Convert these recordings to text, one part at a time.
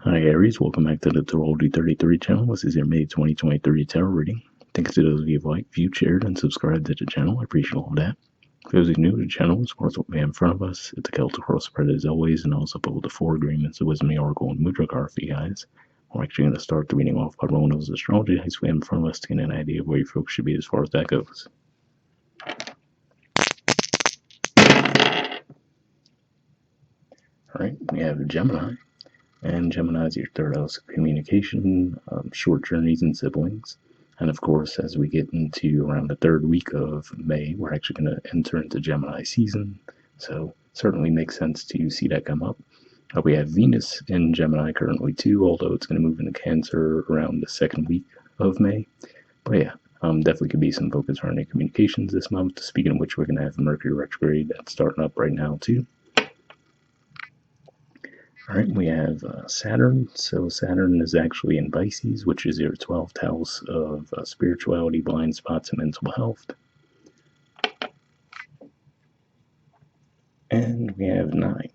Hi Aries, welcome back to the Astrology 33 channel. This is your May 2023 tarot reading. Thanks to those of you who like, viewed, shared, and subscribed to the channel. I appreciate all of that. For those of you new to the channel, of course what we have in front of us, it's a Celtic cross spread as always, and also put with the 4 agreements, the Wisdom, the Oracle, and Mudra card for you guys. We're actually going to start the reading off by rolling those astrology dice we have in front of us to get an idea of where you folks should be as far as that goes. Alright, we have Gemini. And Gemini is your third house of communication, short journeys, and siblings. And of course, as we get into around the third week of May, we're actually going to enter into Gemini season. So certainly makes sense to see that come up. We have Venus in Gemini currently too, although it's going to move into Cancer around the second week of May. But yeah, definitely could be some focus around your communications this month. Speaking of which, we're going to have Mercury retrograde that's starting up right now too. Alright, we have Saturn. So Saturn is actually in Pisces, which is your 12th house of spirituality, blind spots, and mental health. And we have 9.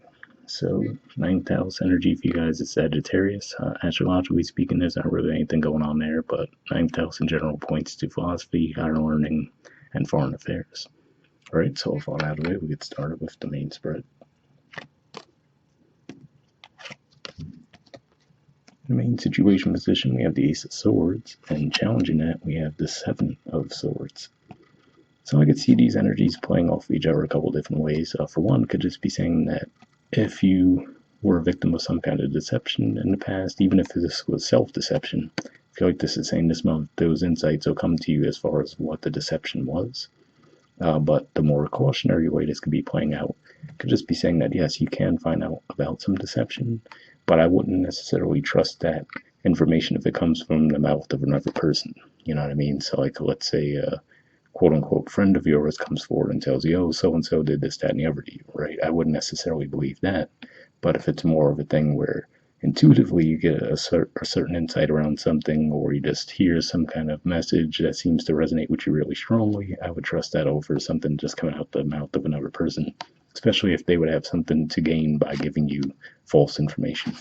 So 9th house energy for you guys is Sagittarius. Astrologically speaking, there's not really anything going on there, but 9th house in general points to philosophy, higher learning, and foreign affairs. Alright, so with all that out of the way, we get started with the main spread. In the main situation position, we have the Ace of Swords, and challenging that, we have the Seven of Swords. So I could see these energies playing off of each other a couple different ways. For one, could just be saying that if you were a victim of some kind of deception in the past, even if this was self-deception, I feel like this is saying this month those insights will come to you as far as what the deception was. But the more cautionary way this could be playing out could just be saying that yes, you can find out about some deception, but I wouldn't necessarily trust that information if it comes from the mouth of another person. You know what I mean? So like, let's say a quote-unquote friend of yours comes forward and tells you, oh, so-and-so did this, that, and the other to you, right? I wouldn't necessarily believe that. But if it's more of a thing where intuitively you get a certain insight around something, or you just hear some kind of message that seems to resonate with you really strongly, I would trust that over something just coming out the mouth of another person, especially if they would have something to gain by giving you false information.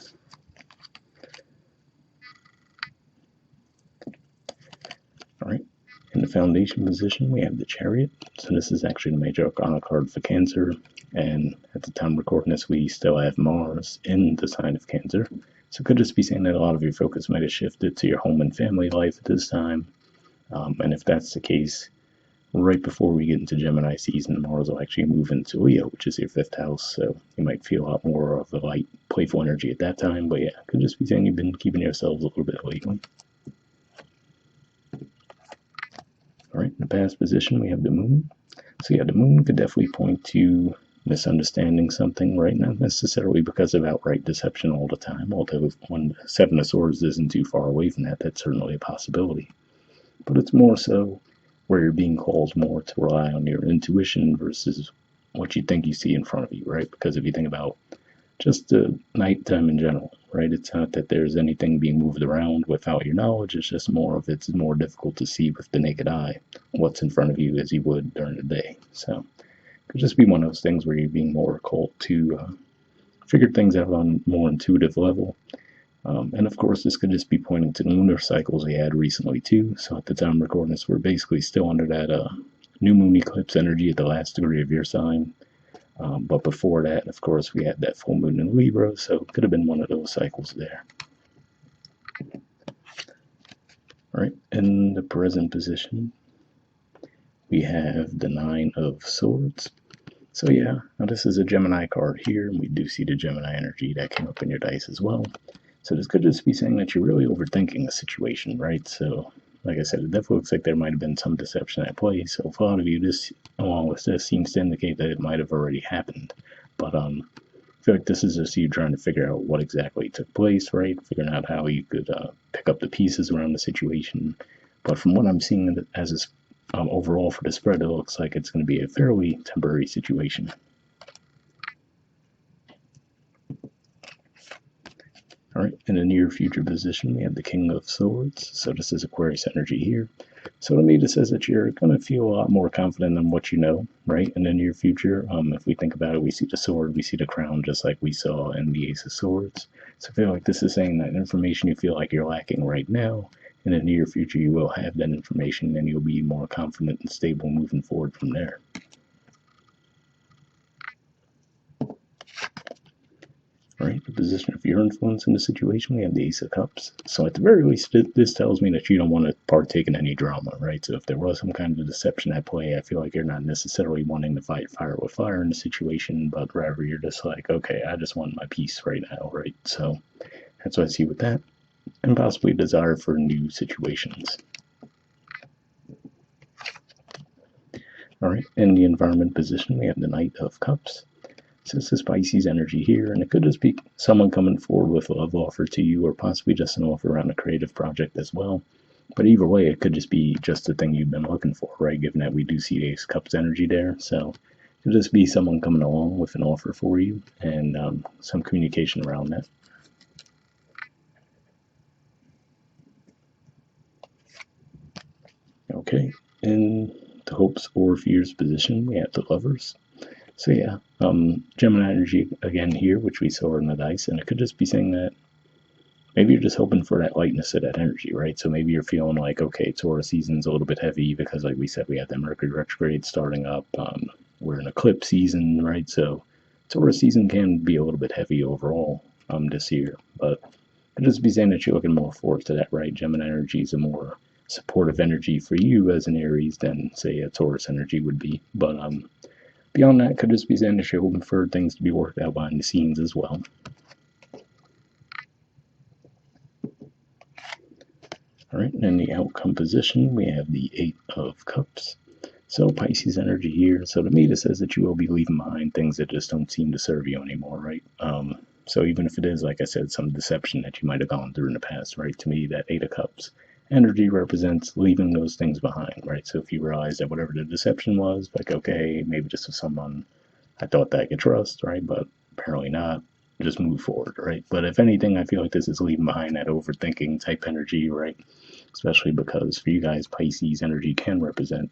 All right, in the foundation position, we have the Chariot. So this is actually the major arcana card for Cancer, and at the time of recording this, we still have Mars in the sign of Cancer. So it could just be saying that a lot of your focus might have shifted to your home and family life at this time. And if that's the case, right before we get into Gemini season, Mars will actually move into Leo, which is your 5th house. So you might feel a lot more of the light, playful energy at that time. But yeah, it could just be saying you've been keeping yourselves a little bit lately. All right, in the past position, we have the Moon. So yeah, the Moon could definitely point to misunderstanding something, right? Not necessarily because of outright deception all the time, although when 7 of Swords isn't too far away from that, that's certainly a possibility. But it's more so where you're being called more to rely on your intuition versus what you think you see in front of you, right? Because if you think about just the nighttime in general, right? It's not that there's anything being moved around without your knowledge. It's just more of it's more difficult to see with the naked eye what's in front of you as you would during the day. So it could just be one of those things where you're being more called to figure things out on a more intuitive level. And of course, this could just be pointing to the lunar cycles we had recently too. So at the time of recording this, we're basically still under that new moon eclipse energy at the last degree of your sign. But before that, of course, we had that full moon in Libra, so it could have been one of those cycles there. All right, in the present position, we have the 9 of Swords. So yeah, now this is a Gemini card here, and we do see the Gemini energy that came up in your dice as well. So this could just be saying that you're really overthinking a situation, right? So like I said, it definitely looks like there might have been some deception at play. So for a lot of you, this, along with this, seems to indicate that it might have already happened. But I feel like this is just you trying to figure out what exactly took place, right? Figuring out how you could pick up the pieces around the situation. But from what I'm seeing as is, overall for the spread, it looks like it's going to be a fairly temporary situation. All right, in the near future position, we have the King of Swords. So this is Aquarius energy here. So to me, this says that you're going to feel a lot more confident in what you know, right? In the near future, if we think about it, we see the sword, we see the crown, just like we saw in the Ace of Swords. So I feel like this is saying that information you feel like you're lacking right now, in the near future you will have that information and you'll be more confident and stable moving forward from there. Right, the position of your influence in the situation, we have the Ace of Cups. So at the very least, this tells me that you don't want to partake in any drama, right? So if there was some kind of deception at play, I feel like you're not necessarily wanting to fight fire with fire in the situation, but rather you're just like, okay, I just want my peace right now, right? So that's what I see with that, and possibly a desire for new situations. All right, in the environment position, we have the Knight of Cups. So this is Pisces energy here, and it could just be someone coming forward with a love offer to you, or possibly just an offer around a creative project as well. But either way, it could just be just the thing you've been looking for, right? Given that we do see Ace Cups energy there, so it could just be someone coming along with an offer for you, and some communication around that. Okay, in the hopes or fears position, we have the Lovers. So yeah, Gemini energy again here, which we saw in the dice, and it could just be saying that maybe you're just hoping for that lightness of that energy, right? So maybe you're feeling like, okay, Taurus season's a little bit heavy because, like we said, we have that Mercury retrograde starting up. We're in eclipse season, right? So Taurus season can be a little bit heavy overall this year, but I'd just be saying that you're looking more forward to that, right? Gemini energy is a more supportive energy for you as an Aries than, say, a Taurus energy would be. But beyond that, could just be saying that you're hoping for things to be worked out behind the scenes as well. All right, and in the outcome position, we have the Eight of Cups. So Pisces energy here. So to me, this says that you will be leaving behind things that just don't seem to serve you anymore, right? So even if it is, like I said, some deception that you might have gone through in the past, right? To me, that Eight of Cups energy represents leaving those things behind, right? So if you realize that whatever the deception was, like, okay, maybe this was someone I thought that I could trust, right? But apparently not. Just move forward, right? But if anything, I feel like this is leaving behind that overthinking type energy, right? Especially because for you guys, Pisces energy can represent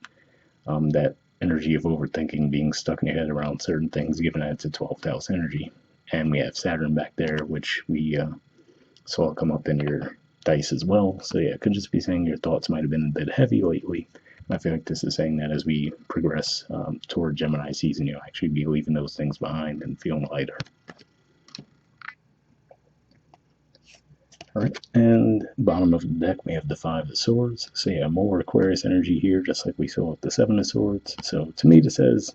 that energy of overthinking, being stuck in your head around certain things, given that it's a 12th house energy. And we have Saturn back there, which we saw come up in your dice as well. So yeah, it could just be saying your thoughts might have been a bit heavy lately. I feel like this is saying that as we progress toward Gemini season, you'll actually be leaving those things behind and feeling lighter. All right, and bottom of the deck, we have the Five of Swords. So yeah, more Aquarius energy here, just like we saw with the Seven of Swords. So to me, this says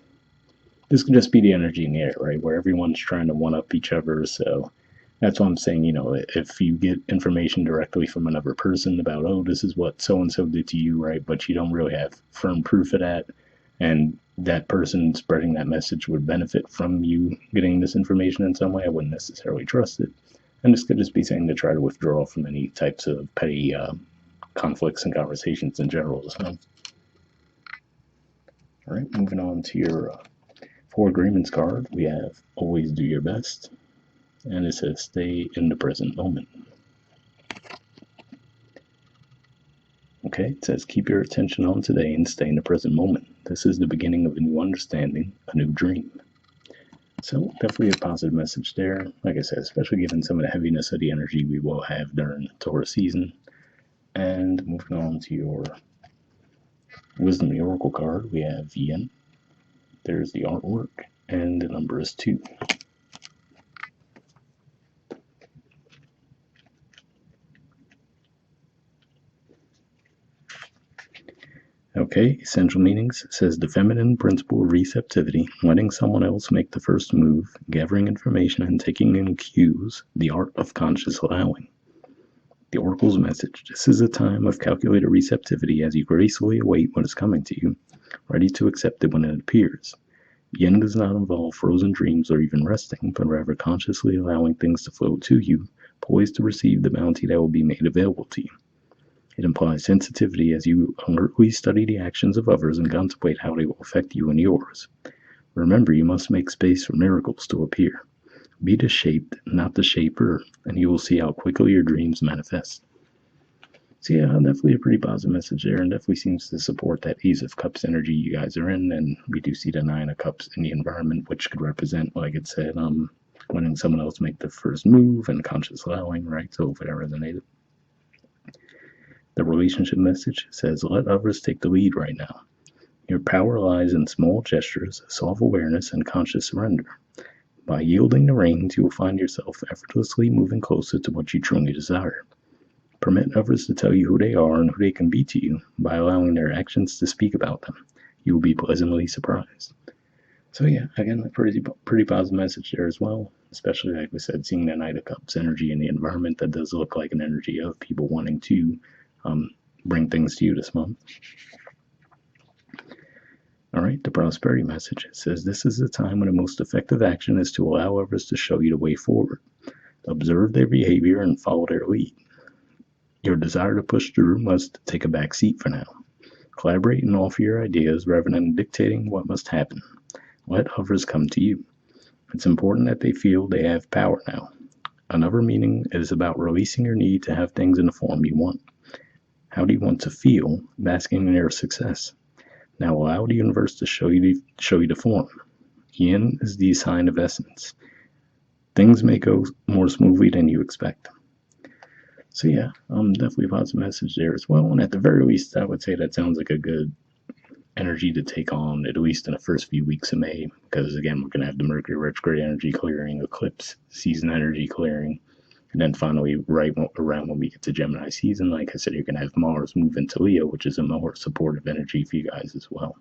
this could just be the energy in the air, right? Where everyone's trying to one-up each other. So that's why I'm saying, if you get information directly from another person about, oh, this is what so-and-so did to you, right? But you don't really have firm proof of that, and that person spreading that message would benefit from you getting this information in some way, I wouldn't necessarily trust it. And this could just be saying to try to withdraw from any types of petty conflicts and conversations in general as well. All right, moving on to your Four Agreements card, we have Always Do Your Best, and it says stay in the present moment. Okay, it says keep your attention on today and stay in the present moment. This is the beginning of a new understanding, a new dream. So definitely a positive message there. Like I said, especially given some of the heaviness of the energy we will have during Taurus season. And moving on to your Wisdom the Oracle card, we have Yin. There's the artwork, and the number is 2. Okay, essential meanings says the feminine principle of receptivity, letting someone else make the first move, gathering information and taking in cues, the art of conscious allowing. The Oracle's message, this is a time of calculated receptivity as you gracefully await what is coming to you, ready to accept it when it appears. Yin does not involve frozen dreams or even resting, but rather consciously allowing things to flow to you, poised to receive the bounty that will be made available to you. It implies sensitivity as you alertly study the actions of others and contemplate how they will affect you and yours. Remember, you must make space for miracles to appear. Be the shaped, not the shaper, and you will see how quickly your dreams manifest. So yeah, definitely a pretty positive message there, and definitely seems to support that Ace of Cups energy you guys are in, and we do see the Nine of Cups in the environment, which could represent, like it said, letting someone else make the first move and conscious allowing, right? So hopefully that resonated. The relationship message says, let others take the lead right now. Your power lies in small gestures, self-awareness, and conscious surrender. By yielding the reins, you will find yourself effortlessly moving closer to what you truly desire. Permit others to tell you who they are and who they can be to you by allowing their actions to speak about them. You will be pleasantly surprised. So yeah, again, a pretty positive message there as well, especially like we said, seeing that Knight of Cups energy in the environment. That does look like an energy of people wanting to bring things to you this month. All right, the prosperity message says this is the time when the most effective action is to allow others to show you the way forward. Observe their behavior and follow their lead. Your desire to push through must take a back seat for now. Collaborate and offer your ideas rather than dictating what must happen. Let others come to you. It's important that they feel they have power now. Another meaning is about releasing your need to have things in the form you want. How do you want to feel, basking in your success? Now allow the universe to show you the form. Yin is the sign of essence. Things may go more smoothly than you expect. So yeah, definitely a positive message there as well. And at the very least, I would say that sounds like a good energy to take on, at least in the first few weeks of May, because again, we're going to have the Mercury retrograde energy clearing, eclipse season energy clearing, and then finally, right around when we get to Gemini season, like I said, you're going to have Mars move into Leo, which is a more supportive energy for you guys as well.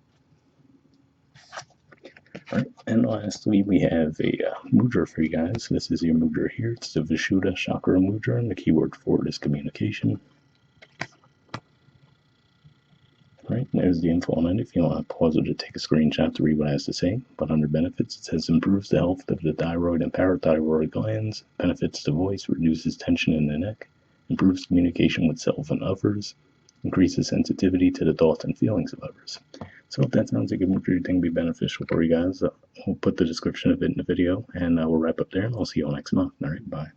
All right, and lastly, we have a mudra for you guys. This is your mudra here. It's the Vishuddha Chakra mudra, and the keyword for it is communication. All right, there's the info on it. If you want to pause it to take a screenshot to read what it has to say. But under benefits, it says improves the health of the thyroid and parathyroid glands, benefits the voice, reduces tension in the neck, improves communication with self and others, increases sensitivity to the thoughts and feelings of others. So if that sounds like a mudra thing be beneficial for you guys, we'll put the description of it in the video, and we'll wrap up there, and I'll see you all next month. All right, bye.